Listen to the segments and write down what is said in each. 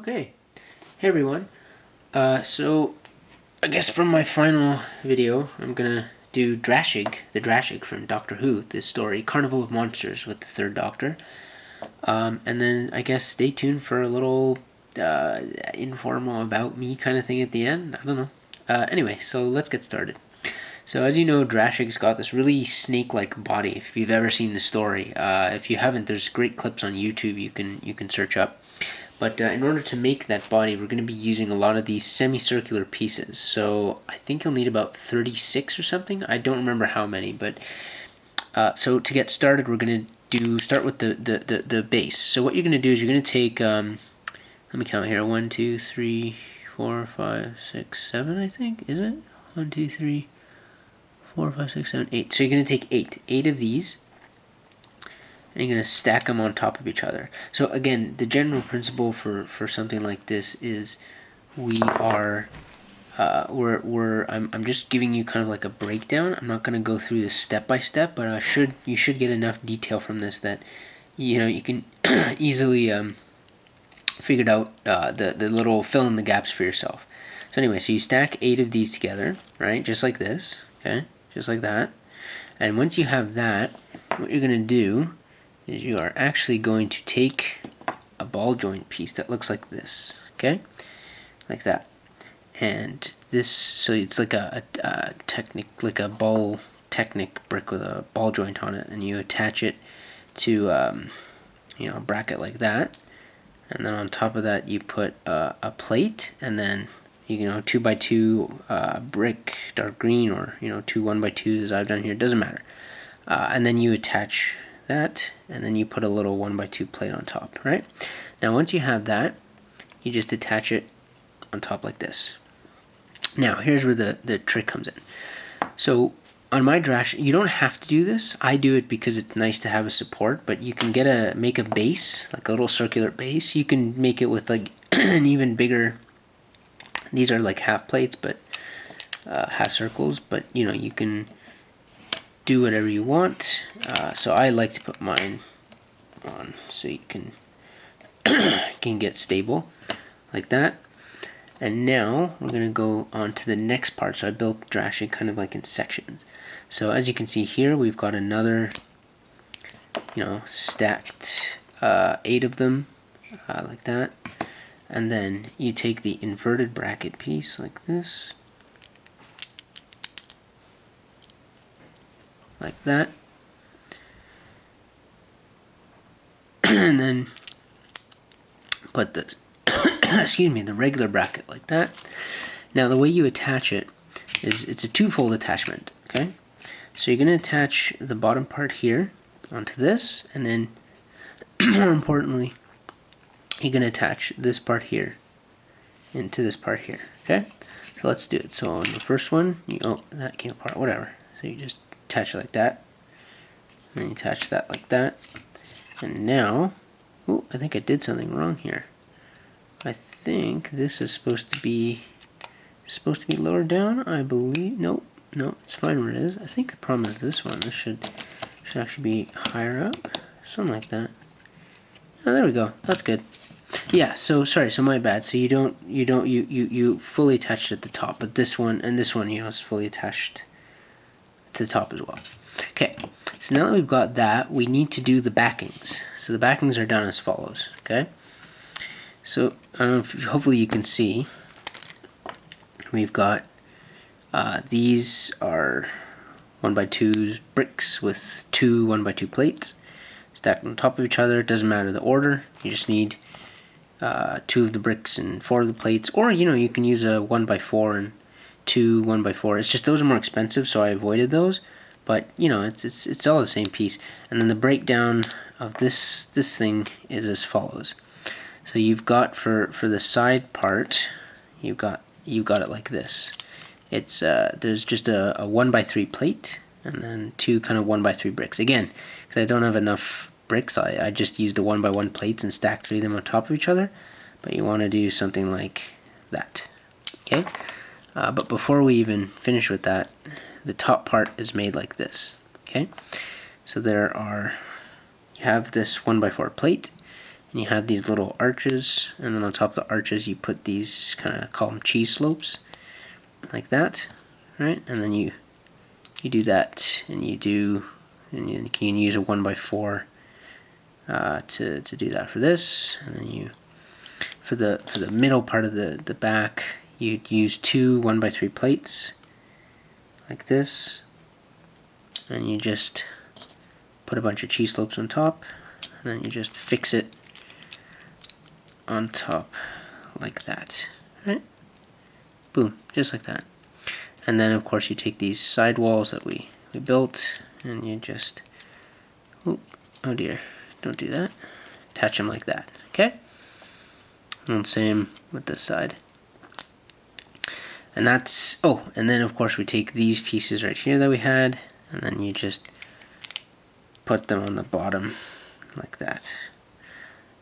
Okay, hey everyone. So I guess from my final video, I'm gonna do Drashig, the Drashig from Doctor Who, this story, Carnival of Monsters with the Third Doctor. And then I guess stay tuned for a little informal about me kind of thing at the end. I don't know. Anyway, so let's get started. So as you know, Drashig's got this really snake-like body. If you've ever seen the story, if you haven't, there's great clips on YouTube you can search up. But in order to make that body, we're going to be using a lot of these semicircular pieces. So I think you'll need about 36 or something. I don't remember how many, but so to get started, we're going to start with the base. So what you're going to do is you're going to take, let me count here, 1, 2, 3, 4, 5, 6, 7, I think, is it? 1, 2, 3, 4, 5, 6, 7, 8. So you're going to take 8 of these, and you're going to stack them on top of each other. So again, the general principle for something like this is I'm just giving you kind of like a breakdown. I'm not going to go through this step by step, but you should get enough detail from this that you can easily figure out the little fill in the gaps for yourself. So anyway, so you stack 8 of these together, right? Just like this, okay? Just like that. And once you have that, what you're going to do is you are actually going to take a ball joint piece that looks like this, okay? Like that. And this, so it's like a ball Technic brick with a ball joint on it, and you attach it to a bracket like that. And then on top of that, you put a plate, and then 2x2 brick, dark green, or 2 1x2s as I've done here, doesn't matter. And then you attach that, and then you put a little 1x2 plate on top, right? Now once you have that, you just attach it on top like this. Now here's where the trick comes in. So on my Drashig, you don't have to do this. I do it because it's nice to have a support, but you can make a base, like a little circular base. You can make it with like an even bigger, these are like half plates, but half circles, but you can do whatever you want. So I like to put mine on so you can get stable like that. And now we're going to go on to the next part. So I built Drashig kind of like in sections. So as you can see here, we've got another stacked 8 of them like that. And then you take the inverted bracket piece like this, like that, and then put the excuse me, the regular bracket like that. Now the way you attach it is it's a twofold attachment, okay? So you're going to attach the bottom part here onto this, and then more importantly, you're going to attach this part here into this part here, okay? So let's do it. So on the first one, that came apart, whatever. So you just attach it like that, and then you attach that like that, and now, I think I did something wrong here. I think this is supposed to be lower down, I believe. No, it's fine where it is. I think the problem is this one. This should actually be higher up, something like that. Oh, there we go. That's good. Yeah. So sorry. So my bad. So you fully attached it at the top, but this one and this one, is fully attached to the top as well. Okay. So now that we've got that, we need to do the backings. So the backings are done as follows. Okay. So hopefully you can see we've got these are 1x2 bricks with 2 1x2 plates stacked on top of each other. It doesn't matter the order. You just need 2 of the bricks and 4 of the plates, or you can use a 1x4 and 2 1x4. It's just those are more expensive, so I avoided those. But it's all the same piece. And then the breakdown of this thing is as follows. So you've got for the side part, you've got it like this. It's there's just a 1x3 plate, and then 2 kind of 1x3 bricks. Again, because I don't have enough bricks, I just used the 1x1 plates and stacked 3 of them on top of each other. But you want to do something like that, okay? But before we even finish with that, the top part is made like this, okay? So you have this 1x4 plate, and you have these little arches, and then on top of the arches you put these kind of, call them cheese slopes, like that, right? And then you do that, and you can use a 1x4 to do that for this, and then you for the middle part of the back you'd use two 1x3 plates like this, and you just put a bunch of cheese slopes on top, and then you just fix it on top like that, right? Boom, just like that. And then of course you take these side walls that we built, and you just, oh dear, don't do that, attach them like that, okay? And same with this side. And that's, oh, and then of course we take these pieces right here that we had, and then you just put them on the bottom like that.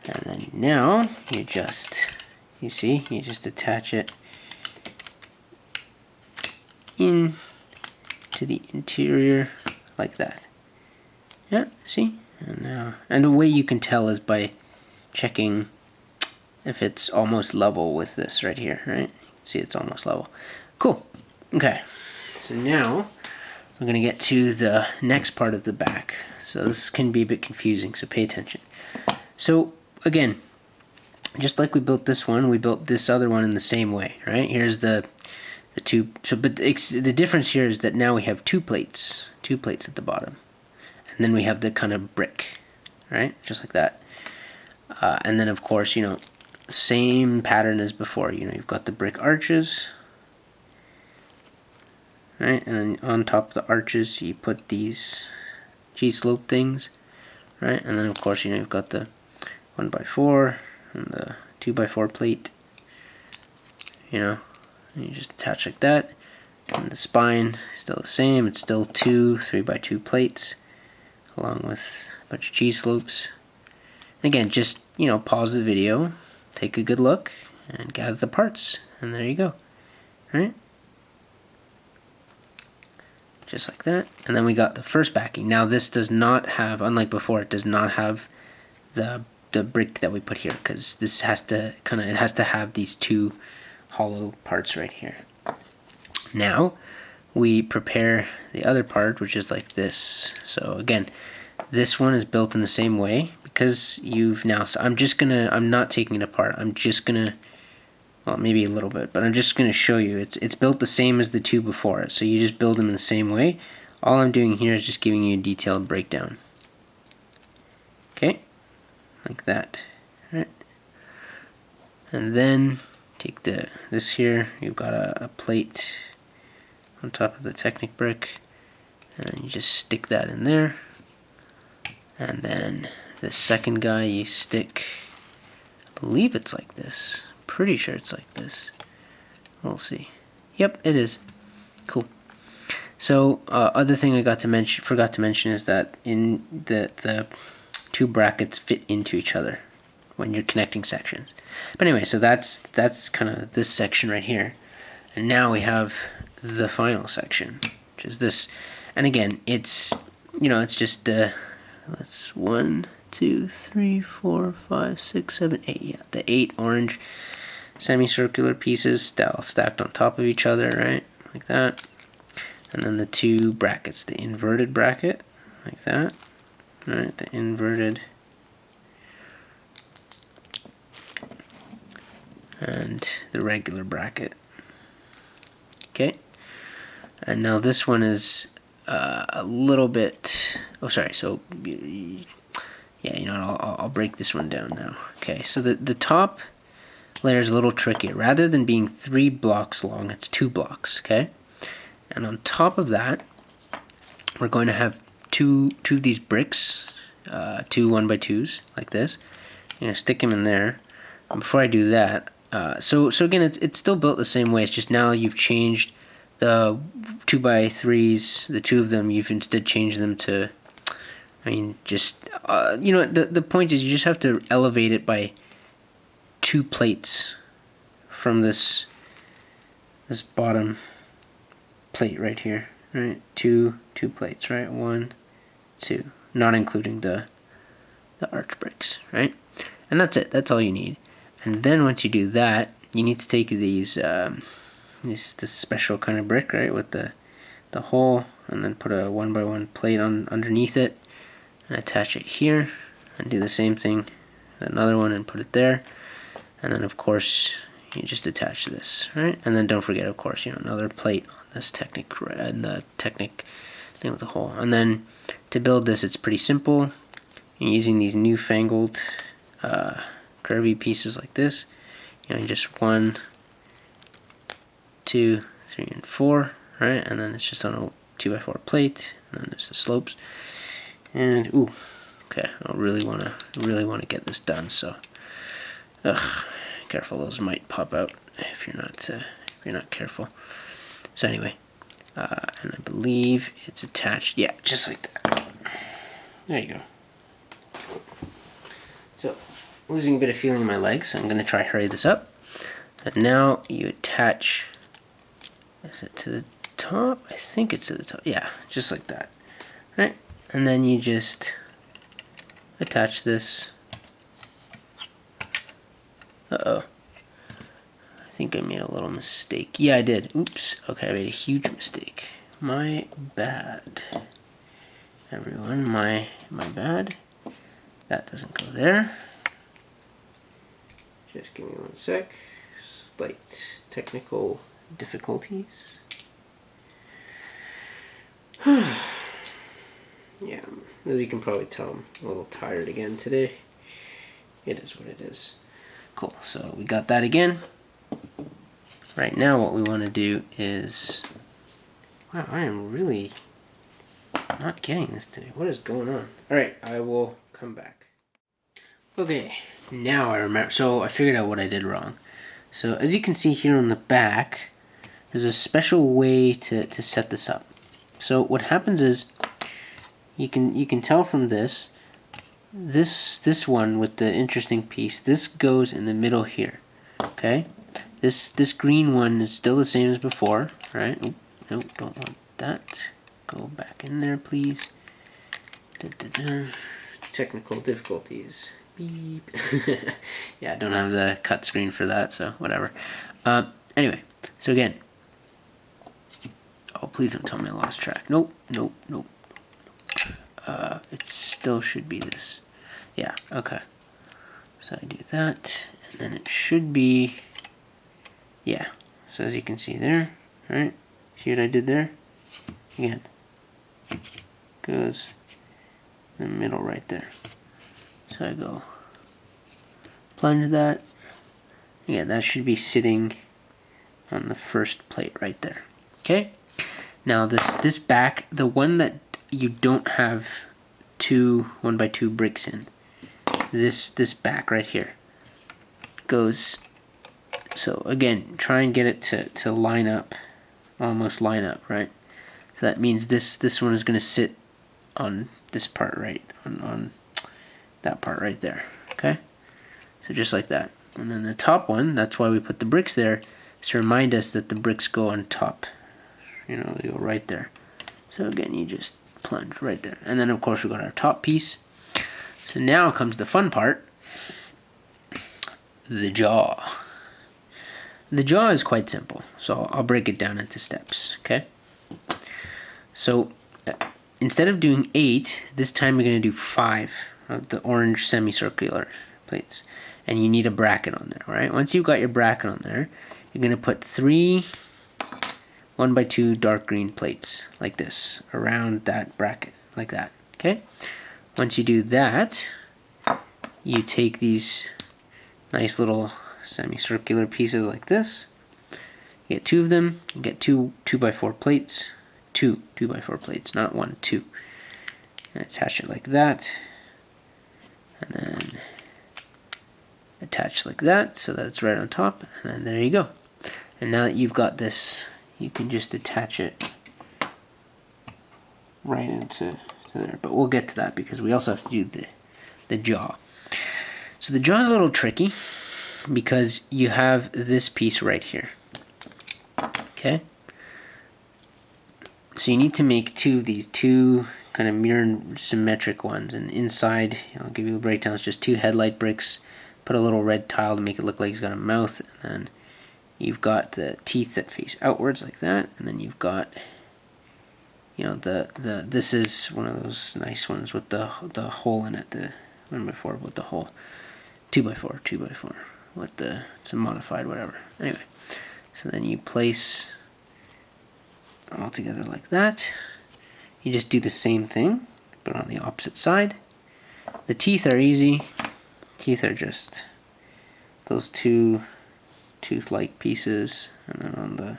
And then now you just, you see, you just attach it in to the interior like that. Yeah, see? And the way you can tell is by checking if it's almost level with this right here, right? See, it's almost level. Cool. Okay. So now we're going to get to the next part of the back. So this can be a bit confusing, so pay attention. So again, just like we built this one, we built this other one in the same way, right? Here's the two. So, but the difference here is that now we have two plates at the bottom, and then we have the kind of brick, right? Just like that. And then of course, you know, same pattern as before. You know, you've got the brick arches, right? And then on top of the arches, you put these G-slope things, right? And then of course, you know, you've got the 1x4 and the 2x4 plate, you know, and you just attach like that. And the spine still the same. It's still two 3x2 plates, along with a bunch of G-slopes. Again, just, you know, pause the video, take a good look, and gather the parts, and there you go, right? Just like that. And then we got the first backing. Now this does not have, unlike before, it does not have the brick that we put here, because this has to it has to have these two hollow parts right here. Now we prepare the other part, which is like this. So again, this one is built in the same way, because you've now, so I'm not taking it apart. I'm just gonna, well, maybe a little bit, but I'm just gonna show you. It's built the same as the two before it. So you just build them in the same way. All I'm doing here is just giving you a detailed breakdown. Okay, like that, right? And then take this here. You've got a plate on top of the Technic brick, and you just stick that in there. And then the second guy you stick, I believe it's like this. Pretty sure it's like this. We'll see. Yep, it is. Cool. So other thing I forgot to mention is that in the two brackets fit into each other when you're connecting sections. But anyway, so that's kind of this section right here. And now we have the final section, which is this. And again, it's, you know, it's just the, that's 1, 2, 3, 4, 5, 6, 7, 8. Yeah, the 8 orange semicircular pieces stacked on top of each other, right? Like that. And then the two brackets, the inverted bracket, like that. Right, the inverted. And the regular bracket. Okay. And now this one is a little bit, oh sorry, so yeah, you know what, I'll break this one down now. Okay, so the top layer is a little trickier. Rather than being 3 blocks long, it's 2 blocks, okay? And on top of that, we're going to have two of these bricks, two 1x2s, like this. I'm going to stick them in there. And before I do that, so again, it's still built the same way, it's just now you've changed the 2x3s, the two of them, you've instead changed them to, I mean, just, you know, the point is you just have to elevate it by 2 plates from this bottom plate right here, right? Two plates, right? 1, 2, not including the arch bricks, right? And that's it. That's all you need. And then once you do that, you need to take these this special kind of brick, right, with the hole, and then put a 1x1 plate on underneath it, and attach it here, and do the same thing, another one, and put it there, and then of course you just attach this, right? And then don't forget, of course, you know, another plate on this Technic and the Technic thing with the hole. And then to build this, it's pretty simple. You're using these newfangled curvy pieces like this. You know, just 1, 2, 3, and 4, right? And then it's just on a 2x4 plate, and then there's the slopes. And ooh, okay, I really wanna get this done. So, careful, those might pop out if you're not careful. So anyway, and I believe it's attached. Yeah, just like that. There you go. So, losing a bit of feeling in my legs, so I'm gonna try hurry this up. And now you attach. Is it to the top? I think it's to the top. Yeah, just like that. Right? And then you just attach this. Uh-oh. I think I made a little mistake. Yeah, I did. Oops. Okay, I made a huge mistake. My bad. Everyone, my bad. That doesn't go there. Just give me 1 sec. Slight technical difficulties. Yeah, as you can probably tell, I'm a little tired again today. It is what it is. Cool, so we got that again. Right now what we want to do is... Wow, I am really not getting this today. What is going on? Alright, I will come back. Okay, now I remember. So I figured out what I did wrong. So as you can see here on the back, there's a special way to set this up. So what happens is, you can tell from this one with the interesting piece, this goes in the middle here. Okay? This green one is still the same as before, right? Oh, no, don't want that. Go back in there, please. Technical difficulties. Beep. Yeah, I don't have the cut screen for that, so whatever. Anyway, so again. Oh, please don't tell me I lost track. Nope. It still should be this. Yeah, okay. So I do that, and then it should be, yeah. So as you can see there, right? See what I did there? Again, goes in the middle right there. So I go plunge that. Again, that should be sitting on the first plate right there. Okay? Now this back, the one that you don't have 2 1x2 bricks in, this back right here goes. So again, try and get it to line up, almost line up, right? So that means this one is going to sit on this part, right, on that part right there. Okay, so just like that. And then the top one, that's why we put the bricks there, is to remind us that the bricks go on top. You know, they go right there. So again, you just plunge right there. And then of course we got our top piece. So now comes the fun part, the jaw. The jaw is quite simple, so I'll break it down into steps, okay? So instead of doing 8, this time we're going to do 5 of the orange semicircular plates. And you need a bracket on there, right? Once you've got your bracket on there, you're going to put 3 1x2 dark green plates like this around that bracket, like that, okay? Once you do that, you take these nice little semicircular pieces like this. You get 2 of them. You get 2 2x4 plates. 2 2x4 plates, not 1, 2. And attach it like that. And then attach like that so that it's right on top. And then there you go. And now that you've got this, you can just attach it right into there. But we'll get to that because we also have to do the jaw. So the jaw is a little tricky because you have this piece right here. Okay? So you need to make 2 of these, 2 kind of mirror symmetric ones. And inside, I'll give you a breakdown, it's just 2 headlight bricks, put a little red tile to make it look like he's got a mouth, and then you've got the teeth that face outwards like that, and then you've got, you know, this is one of those nice ones with the hole in it, the 1x4 with the hole, 2x4 with the, it's a modified whatever. Anyway, so then you place all together like that. You just do the same thing, but on the opposite side. The teeth are easy. Teeth are just those two tooth-like pieces, and then on the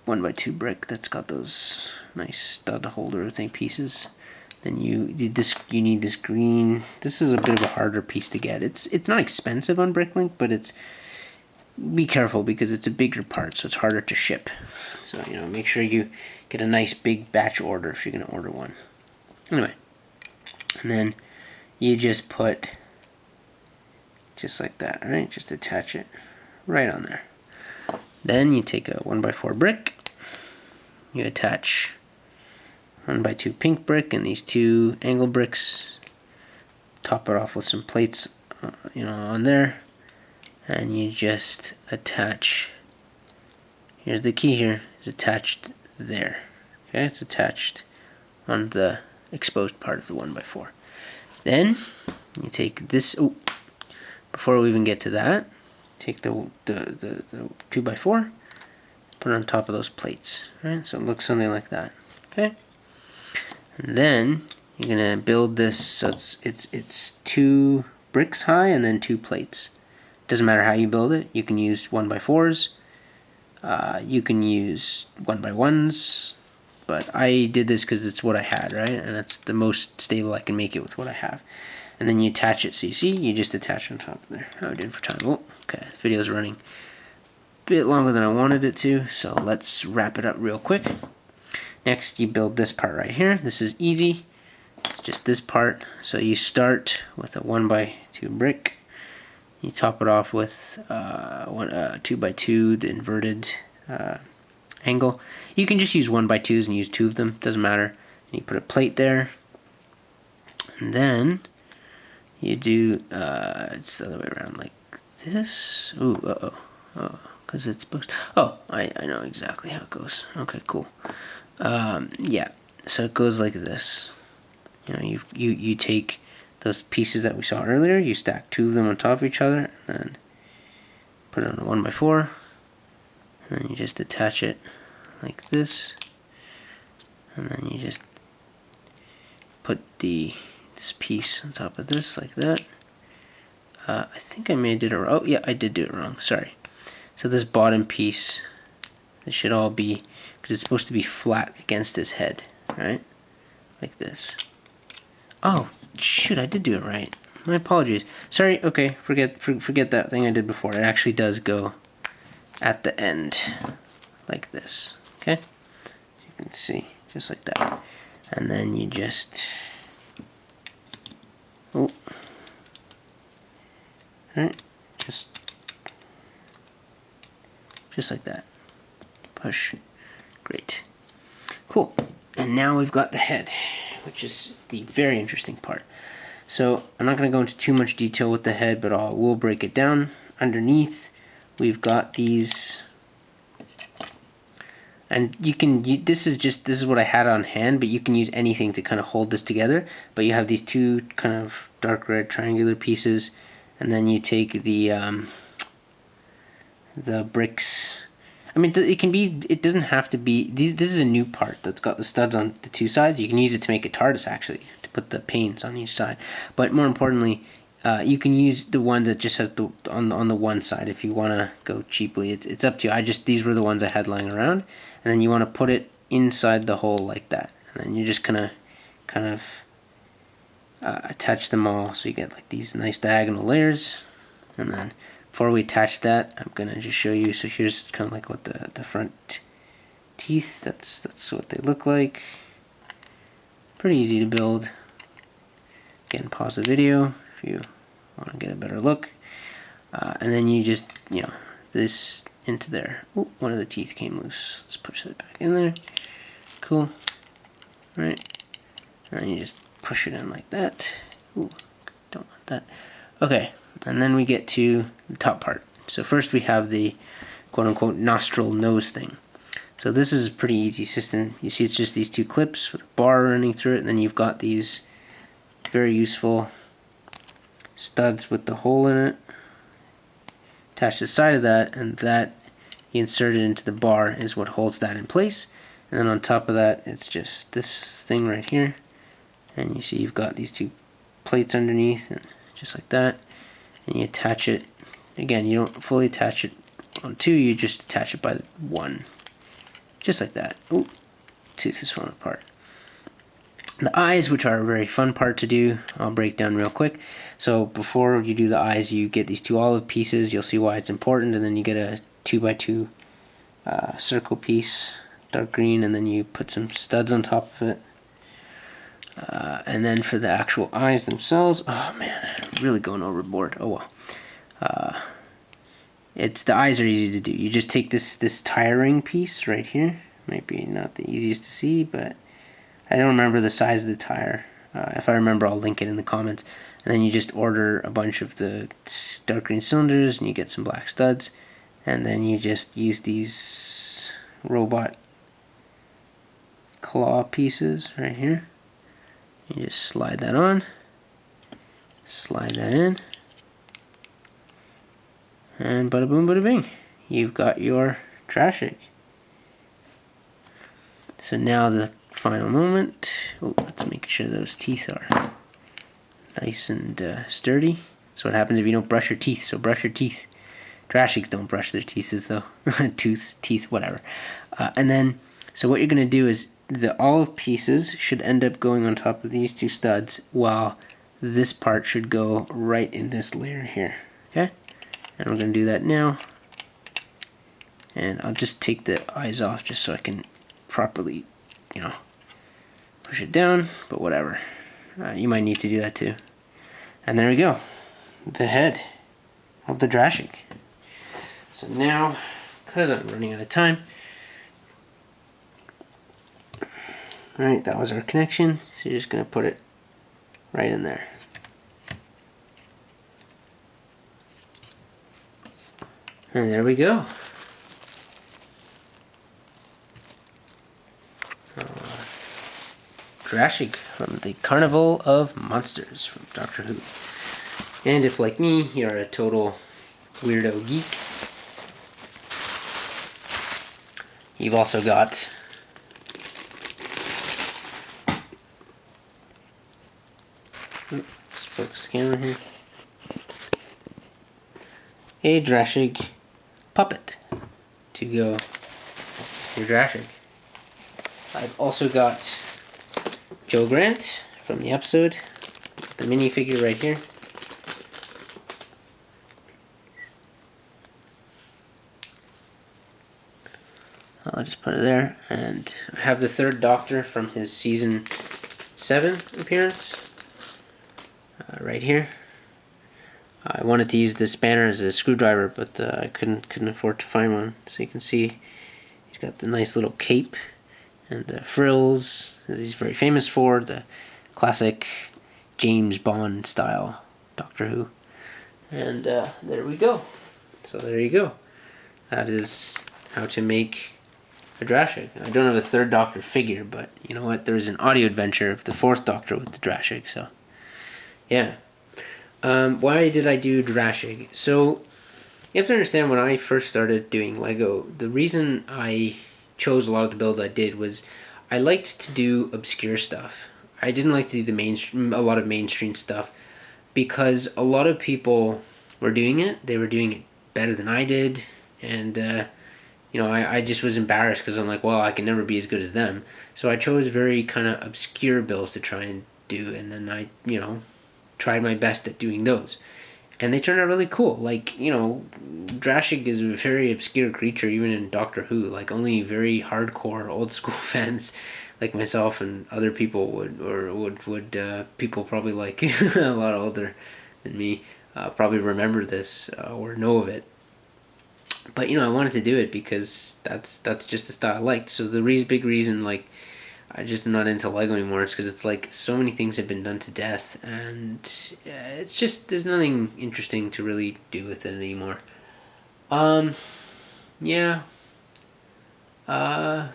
1x2 brick that's got those nice stud holder thing pieces. Then you need this green. This is a bit of a harder piece to get. It's not expensive on Bricklink, but it's, be careful because it's a bigger part, so it's harder to ship. So, you know, make sure you get a nice big batch order if you're gonna order one. Anyway, and then you just put just like that, right? Just attach it right on there. Then you take a 1x4 brick, you attach 1x2 pink brick and these 2 angle bricks, top it off with some plates, you know, on there, and you just attach, here's the key here, it's attached there. Okay, it's attached on the exposed part of the 1x4. Then you take this, oh, before we even get to that, take the 2x4, put it on top of those plates, right? So it looks something like that. Okay, and then you're gonna build this so it's 2 bricks high and then 2 plates. Doesn't matter how you build it. You can use 1x4s. You can use 1x1s. But I did this because it's what I had, right? And that's the most stable I can make it with what I have. And then you attach it. So you see, you just attach on top of there. How I did for time. Oh, okay. The video's running a bit longer than I wanted it to. So let's wrap it up real quick. Next, you build this part right here. This is easy. It's just this part. So you start with a 1x2 brick. You top it off with 2x2, the inverted angle. You can just use 1x2s and use 2 of them, doesn't matter. And you put a plate there, and then you do it's the other way around, like this. Ooh, because it's supposed. Oh, I know exactly how it goes. Okay, cool. Yeah, so it goes like this. You know, you take those pieces that we saw earlier, you stack 2 of them on top of each other, and then put it on a 1x4, and then you just attach it like this, and then you just put this piece on top of this like that. I think I may have did it wrong. Oh yeah, I did do it wrong, sorry. So this bottom piece, this should all be, because it's supposed to be flat against his head, right? Like this. Oh, shoot, I did do it right. My apologies. Sorry, okay, forget that thing I did before. It actually does go at the end, like this, okay? You can see, just like that. And then you just, oh, alright, just like that. Push, great. Cool, and now we've got the head, which is the very interesting part. So I'm not going to go into too much detail with the head, but we'll break it down. Underneath, we've got these, and this is what I had on hand, but you can use anything to kind of hold this together. But you have these 2 kind of dark red triangular pieces, and then you take the bricks. I mean, it doesn't have to be, this is a new part that's got the studs on the 2 sides. You can use it to make a TARDIS, actually, to put the panes on each side. But more importantly, you can use the one that just has on the one side if you want to go cheaply. It's up to you. These were the ones I had lying around. And then you want to put it inside the hole like that. And then you're just going to kind of attach them all so you get like these nice diagonal layers. And then before we attach that, I'm gonna just show you. So here's kind of like what the front teeth. That's what they look like. Pretty easy to build. Again, pause the video if you want to get a better look. And then you just, you know, this into there. Oh, one of the teeth came loose. Let's push that back in there. Cool. All right. And then you just push it in like that. Ooh, don't want that. Okay, and then we get to the top part. So first we have the quote-unquote nostril nose thing. So this is a pretty easy system. You see it's just these two clips with a bar running through it, and then you've got these very useful studs with the hole in it attached to the side of that, and that you insert it into the bar is what holds that in place. And then on top of that, it's just this thing right here, and you see you've got these two plates underneath, and just like that, and you attach it. Again, you don't fully attach it on two, you just attach it by one, just like that. Ooh, tooth is falling apart. The eyes, which are a very fun part to do, I'll break down real quick. So before you do the eyes, you get these two olive pieces. You'll see why it's important, and then you get a 2x2 circle piece, dark green, and then you put some studs on top of it. And then for the actual eyes themselves, oh man, really going overboard. Oh well. The eyes are easy to do. You just take this tire ring piece right here. Might be not the easiest to see, but I don't remember the size of the tire. If I remember, I'll link it in the comments. And then you just order a bunch of the dark green cylinders, and you get some black studs. And then you just use these robot claw pieces right here. You just slide that on, slide that in, and bada boom, bada bing. You've got your Drashig. So now the final moment. Oh, let's make sure those teeth are nice and sturdy. So what happens if you don't brush your teeth? So brush your teeth. Drashigs don't brush their teeth though. teeth, whatever. And then, so what you're going to do is the olive pieces should end up going on top of these two studs, while this part should go right in this layer here. Okay? And we're going to do that now. And I'll just take the eyes off just so I can properly, push it down, but whatever. You might need to do that too. And there we go. The head of the Drashig. So now, because I'm running out of time, alright, that was our connection. So you're just going to put it right in there. And there we go. Drashig from the Carnival of Monsters from Doctor Who. And if, like me, you're a total weirdo geek, you've also got let's focus the camera here. A Drashig puppet to go your Drashig. I've also got Joe Grant from the episode, the minifigure right here. I'll just put it there, and I have the third Doctor from his season 7 appearance right here. I wanted to use the spanner as a screwdriver, but I couldn't afford to find one. So you can see he's got the nice little cape and the frills that he's very famous for, the classic James Bond style Doctor Who. And there we go. So there you go. That is how to make a Drashig. I don't have a third Doctor figure, but you know what? There's an audio adventure of the fourth Doctor with the Drashig, so yeah. Why did I do Drashig? So you have to understand, when I first started doing Lego, the reason I chose a lot of the builds I did was I liked to do obscure stuff. I didn't like to do a lot of mainstream stuff, because a lot of people were doing it. They were doing it better than I did, and I just was embarrassed because I'm like, well, I can never be as good as them. So I chose very kind of obscure builds to try and do, and then I tried my best at doing those, and they turned out really cool. Like, Drashig is a very obscure creature even in Doctor Who. Like, only very hardcore old school fans like myself and other people would people probably like a lot older than me probably remember this or know of it. But I wanted to do it because that's just the style I liked. So the big reason, like, I just am not into Lego anymore. It's because it's like so many things have been done to death, and it's just there's nothing interesting to really do with it anymore. Yeah. I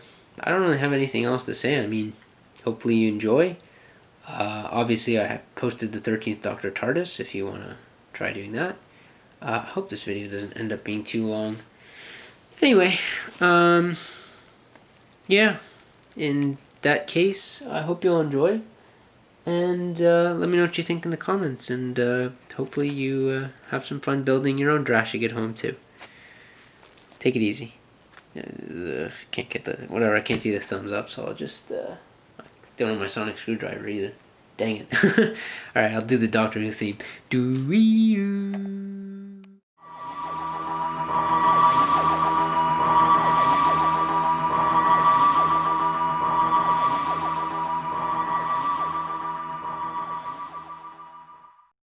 don't really have anything else to say. I mean, hopefully you enjoy. Obviously, I have posted the 13th Doctor TARDIS if you want to try doing that. I hope this video doesn't end up being too long. Anyway, yeah, in that case, I hope you'll enjoy. And let me know what you think in the comments. And hopefully you have some fun building your own Drashig at home too. Take it easy. Can't get the whatever. I can't see the thumbs up, so I'll just don't have my sonic screwdriver either. Dang it! All right, I'll do the Doctor Who theme. Do we?